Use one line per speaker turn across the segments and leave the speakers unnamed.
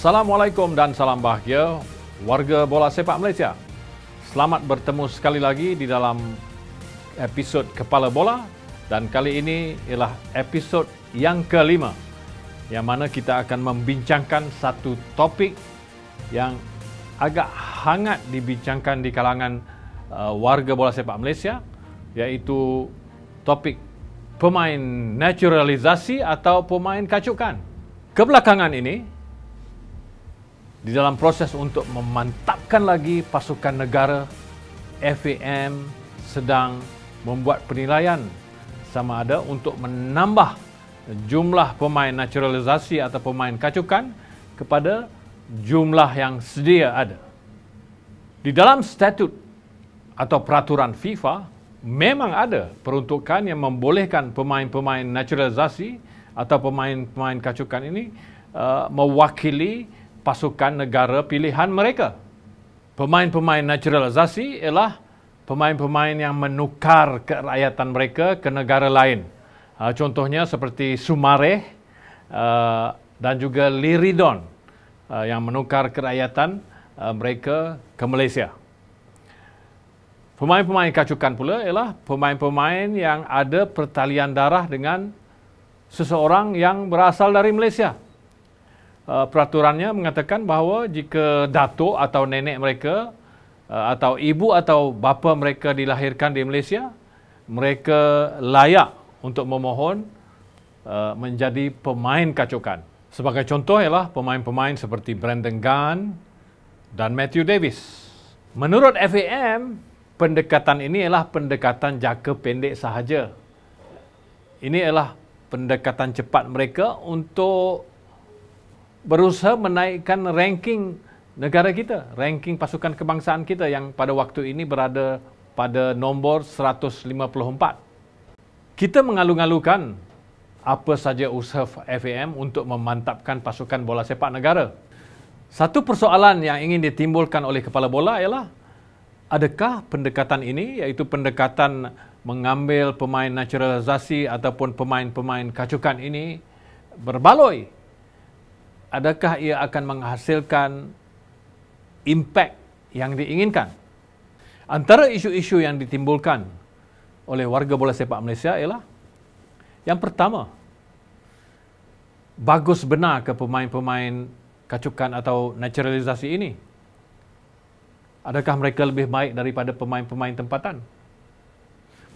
Assalamualaikum dan salam bahagia warga bola sepak Malaysia. Selamat bertemu sekali lagi di dalam episod Kepala Bola dan kali ini ialah episod yang kelima yang mana kita akan membincangkan satu topik yang agak hangat dibincangkan di kalangan warga bola sepak Malaysia, iaitu topik pemain naturalisasi atau pemain kacukan. Kebelakangan ini, di dalam proses untuk memantapkan lagi pasukan negara, FAM sedang membuat penilaian sama ada untuk menambah jumlah pemain naturalisasi atau pemain kacukan kepada jumlah yang sedia ada. Di dalam statut atau peraturan FIFA, memang ada peruntukan yang membolehkan pemain-pemain naturalisasi atau pemain-pemain kacukan ini mewakili pasukan negara pilihan mereka. Pemain-pemain naturalisasi ialah pemain-pemain yang menukar kerakyatan mereka ke negara lain. Contohnya seperti Sumareh dan juga Liridon yang menukar kerakyatan mereka ke Malaysia. Pemain-pemain kacukan pula ialah pemain-pemain yang ada pertalian darah dengan seseorang yang berasal dari Malaysia. Peraturannya mengatakan bahawa jika datuk atau nenek mereka atau ibu atau bapa mereka dilahirkan di Malaysia, mereka layak untuk memohon menjadi pemain kacukan. Sebagai contoh ialah pemain-pemain seperti Brandon Gunn dan Matthew Davis. Menurut FAM, pendekatan ini ialah pendekatan jangka pendek sahaja. Ini ialah pendekatan cepat mereka untuk berusaha menaikkan ranking negara kita, ranking pasukan kebangsaan kita yang pada waktu ini berada pada nombor 154. Kita mengalu-alukan apa saja usaha FAM untuk memantapkan pasukan bola sepak negara. Satu persoalan yang ingin ditimbulkan oleh kepala bola ialah, adakah pendekatan ini, iaitu pendekatan mengambil pemain naturalisasi ataupun pemain-pemain kacukan ini berbaloi? Adakah ia akan menghasilkan impak yang diinginkan? Antara isu-isu yang ditimbulkan oleh warga bola sepak Malaysia ialah, yang pertama, bagus benar ke pemain-pemain kacukan atau naturalisasi ini? Adakah mereka lebih baik daripada pemain-pemain tempatan?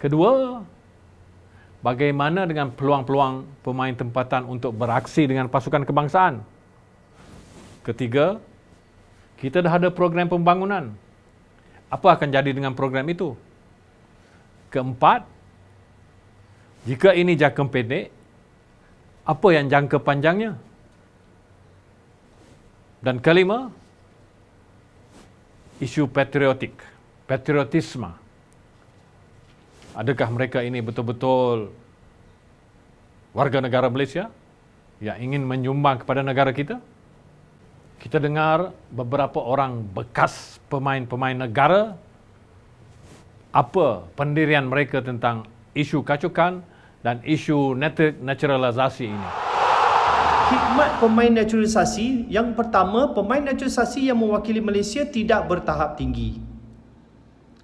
Kedua, bagaimana dengan peluang-peluang pemain tempatan untuk beraksi dengan pasukan kebangsaan? Ketiga, kita dah ada program pembangunan. Apa akan jadi dengan program itu? Keempat, jika ini jangka pendek, apa yang jangka panjangnya? Dan kelima, isu patriotisme. Adakah mereka ini betul-betul warga negara Malaysia yang ingin menyumbang kepada negara kita? Kita dengar beberapa orang bekas pemain-pemain negara, apa pendirian mereka tentang isu kacukan dan isu naturalisasi ini.
Khidmat pemain naturalisasi, yang pertama, pemain naturalisasi yang mewakili Malaysia tidak bertahap tinggi.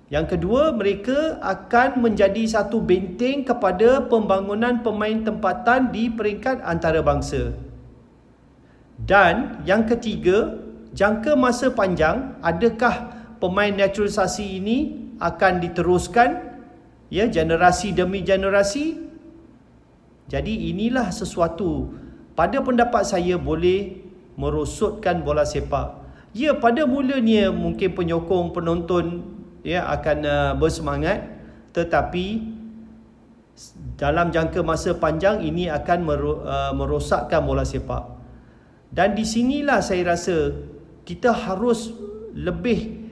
Yang kedua, mereka akan menjadi satu benteng kepada pembangunan pemain tempatan di peringkat antarabangsa. Dan yang ketiga, jangka masa panjang, adakah pemain naturalisasi ini akan diteruskan generasi demi generasi? Jadi inilah sesuatu pada pendapat saya boleh merosotkan bola sepak. Pada mulanya mungkin penyokong, penonton akan bersemangat, tetapi dalam jangka masa panjang ini akan merosakkan bola sepak. Dan di sinilah saya rasa kita harus lebih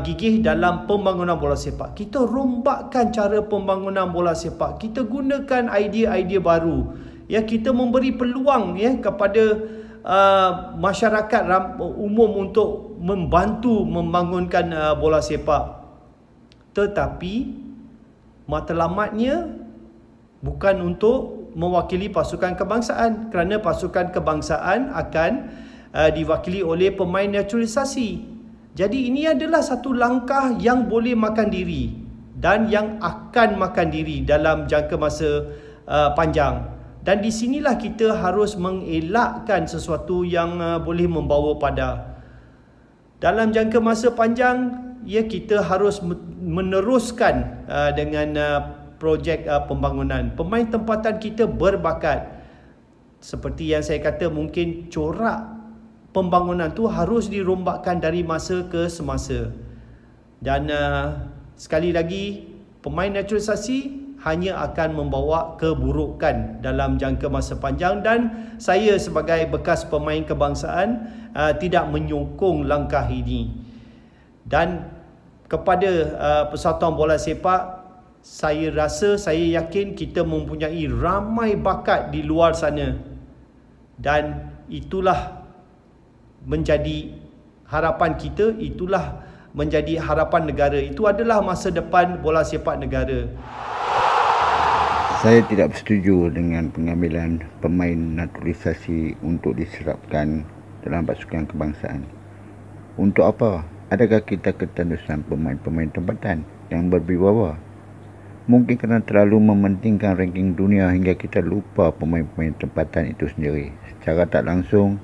gigih dalam pembangunan bola sepak. Kita rombakkan cara pembangunan bola sepak. Kita gunakan idea-idea baru. Kita memberi peluang kepada masyarakat umum untuk membantu membangunkan bola sepak. Tetapi matlamatnya bukan untuk mewakili pasukan kebangsaan, kerana pasukan kebangsaan akan diwakili oleh pemain naturalisasi. Jadi ini adalah satu langkah yang boleh makan diri dan yang akan makan diri dalam jangka masa panjang. Dan di sinilah kita harus mengelakkan sesuatu yang boleh membawa pada. Dalam jangka masa panjang, ya, kita harus meneruskan dengan projek pembangunan. Pemain tempatan kita berbakat. Seperti yang saya kata, mungkin corak pembangunan tu harus dirombakkan dari masa ke semasa. Dan sekali lagi, pemain naturalisasi hanya akan membawa keburukan dalam jangka masa panjang, dan saya sebagai bekas pemain kebangsaan tidak menyokong langkah ini. Dan kepada persatuan bola sepak, saya rasa, saya yakin kita mempunyai ramai bakat di luar sana, dan itulah menjadi harapan kita, itulah menjadi harapan negara. Itu adalah masa depan bola sepak negara.
Saya tidak bersetuju dengan pengambilan pemain naturalisasi untuk diserapkan dalam pasukan kebangsaan. Untuk apa? Adakah kita ketandusan pemain-pemain tempatan yang berwibawa? Mungkin kerana terlalu mementingkan ranking dunia hingga kita lupa pemain-pemain tempatan itu sendiri. Secara tak langsung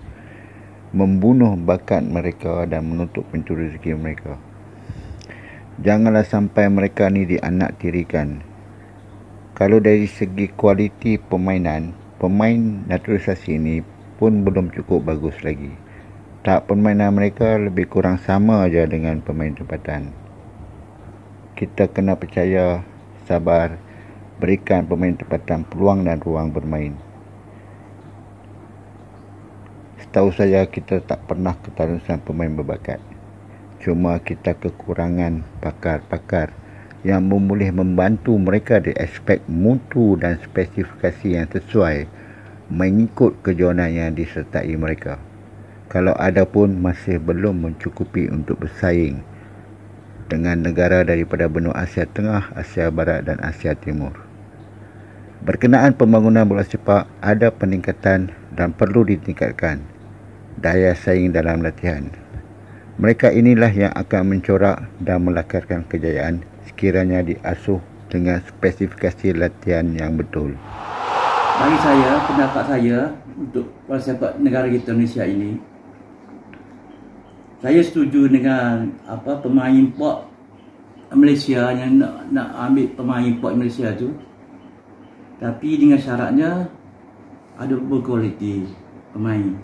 membunuh bakat mereka dan menutup pintu rezeki mereka. Janganlah sampai mereka ni dianaktirikan. Kalau dari segi kualiti permainan, pemain naturalisasi ini pun belum cukup bagus lagi. Tak, permainan mereka lebih kurang sama aja dengan pemain tempatan. Kita kena percaya, sabar, berikan pemain tempatan peluang dan ruang bermain. Setahu saya, kita tak pernah ketarusan pemain berbakat. Cuma kita kekurangan pakar-pakar yang boleh membantu mereka di aspek mutu dan spesifikasi yang sesuai mengikut kejohanan yang disertai mereka. Kalau ada pun masih belum mencukupi untuk bersaing dengan negara daripada benua Asia Tengah, Asia Barat dan Asia Timur. Berkenaan pembangunan bola sepak, ada peningkatan dan perlu ditingkatkan daya saing dalam latihan. Mereka inilah yang akan mencorak dan melakarkan kejayaan sekiranya diasuh dengan spesifikasi latihan yang betul.
Bagi saya, pendapat saya untuk bola sepak negara kita Malaysia ini, saya setuju dengan pemain import Malaysia yang nak ambil pemain import Malaysia tu, tapi dengan syaratnya ada berkualiti pemain.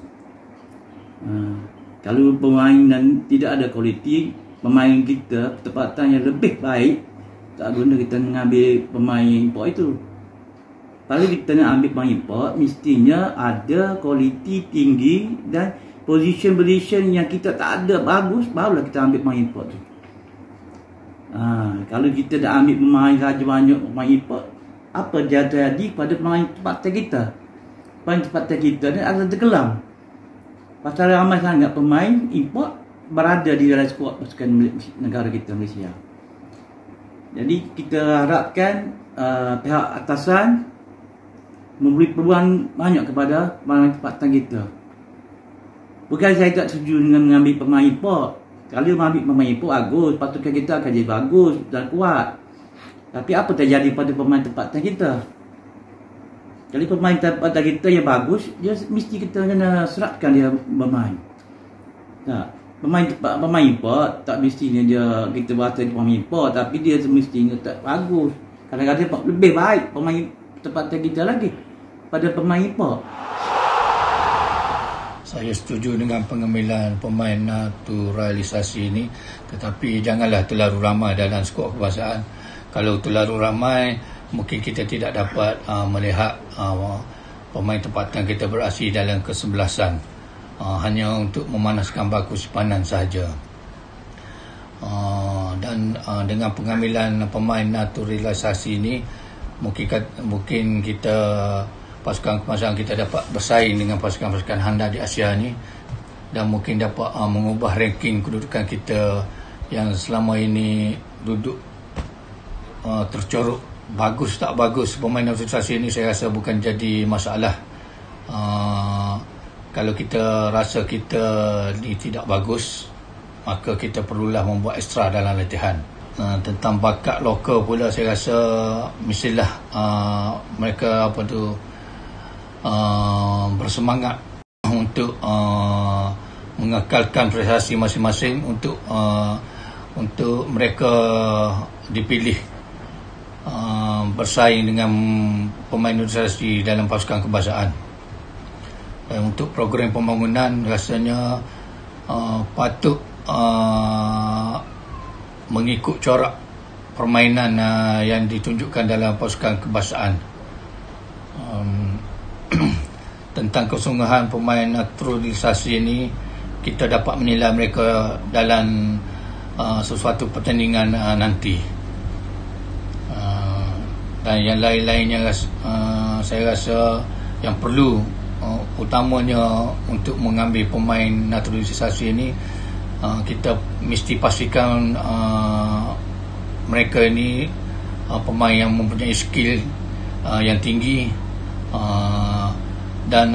Kalau pemain dan tidak ada kualiti, pemain kita tempatan yang lebih baik, tak guna kita mengambil pemain import itu. Kalau kita nak ambil pemain import, mestinya ada kualiti tinggi dan position yang kita tak ada bagus, barulah kita ambil pemain import tu. Kalau kita dah ambil pemain saja banyak pemain import, apa jadi pada pemain tempatan kita? Pemain tempatan kita ni ada terkelam. Pasal ramai sangat pemain import berada di dalam skuad pasukan negara kita Malaysia. Jadi kita harapkan pihak atasan memberi peluang banyak kepada pemain tempatan kita. Bukan saya tak setuju dengan mengambil pemain import. Kalau mengambil pemain import bagus, pasukan kita akan jadi bagus dan kuat. Tapi apa terjadi pada pemain tempatan kita? Kalau pemain tempatan kita yang bagus, dia mesti kita kena serapkan dia bermain. Tak, pemain import tak mestinya dia kita bahasa pemain import, tapi dia semestinya tak bagus. Kadang-kadang lebih baik pemain tempatan kita lagi pada pemain import.
Saya setuju dengan pengambilan pemain naturalisasi ini, tetapi janganlah terlalu ramai dalam skuad kebangsaan. Kalau terlalu ramai, mungkin kita tidak dapat melihat pemain tempatan kita beraksi dalam kesebelasan, hanya untuk memanaskan baku simpanan sahaja. Dan dengan pengambilan pemain naturalisasi ini, mungkin kita pasukan kebangsaan kita dapat bersaing dengan pasukan-pasukan handal di Asia ni, dan mungkin dapat mengubah ranking kedudukan kita yang selama ini duduk tercorok. Bagus tak bagus pemain naturalisasi ini, saya rasa bukan jadi masalah. Kalau kita rasa kita ni tidak bagus, maka kita perlulah membuat ekstra dalam latihan. Tentang bakat lokal pula, saya rasa mestilah mereka bersemangat untuk mengekalkan prestasi masing-masing untuk mereka dipilih bersaing dengan pemain naturalisasi dalam pasukan kebangsaan. Dan untuk program pembangunan rasanya patut mengikut corak permainan yang ditunjukkan dalam pasukan kebangsaan. Tentang kesungguhan pemain naturalisasi ini, kita dapat menilai mereka dalam sesuatu pertandingan nanti. Dan yang lain-lainnya saya rasa yang perlu utamanya untuk mengambil pemain naturalisasi ini, kita mesti pastikan mereka ini pemain yang mempunyai skill yang tinggi dan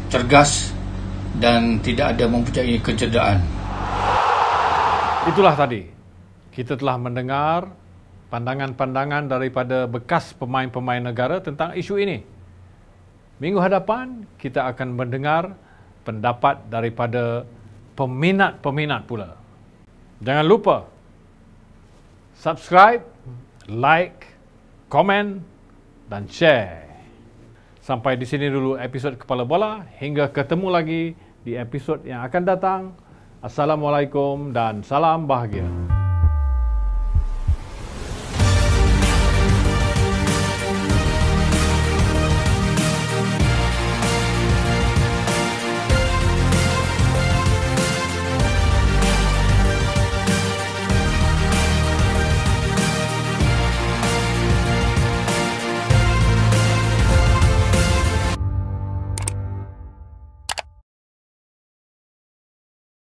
cergas dan tidak ada mempunyai kecederaan.
Itulah tadi kita telah mendengar pandangan-pandangan daripada bekas pemain-pemain negara tentang isu ini. Minggu hadapan kita akan mendengar pendapat daripada peminat-peminat pula. Jangan lupa subscribe, like, komen dan share. Sampai di sini dulu episod Kepala Bola. Hingga ketemu lagi di episod yang akan datang. Assalamualaikum dan salam bahagia.